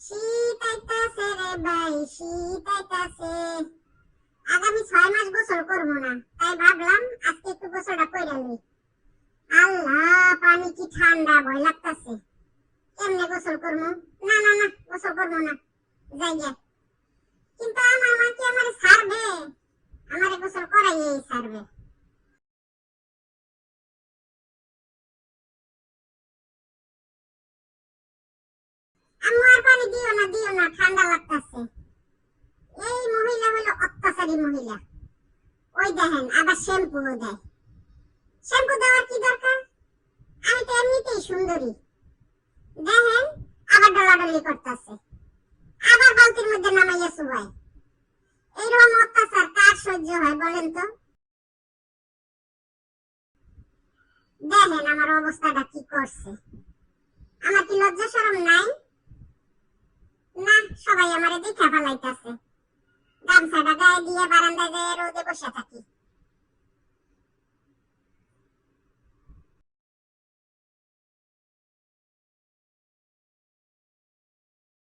শীত আইতাছে রে ভাই, শীত আইতাছে। আগামী 6 মাস গোসল করবো না, তাই ভাবলাম আজকে একটু গোসলটা কইরা লই। আল্লাহ, পানি কি ঠান্ডা, ভয় লাগতাছে। কেমনে গোসল করবো? না না না, গোসল করবো না, যাই গে। কিন্তু আমার মা কি আমারে ছাড়বে? আমারে গোসল করাইয়েই ছাড়বে। আম্মু আর পানি দিও না, দিও না, ঠান্ডা লাগতাছে। এই মহিলা হলো অত্যাচারী মহিলা। ওই দেখেন আবার শ্যাম্পুও দেয়। শ্যাম্পু দেওয়ার কি দরকার? আমি তো এমনিতেই সুন্দরী। দেখেন আবার ডলাডলি করতেছে, আবার বালতির মধ্যে নামাইয়া চুবাই। এইরকম অত্যাচার কার সহ্য হয় বলেন তো? দেখেন আমার অবস্থাটা কি করছে। আমার কি লজ্জা শরম নাই? না, সবাই আমারে দেখা ফেলাইতাছে। গামছাটা গায়ে দিয়ে বারান্দায় রোদে বসে থাকি।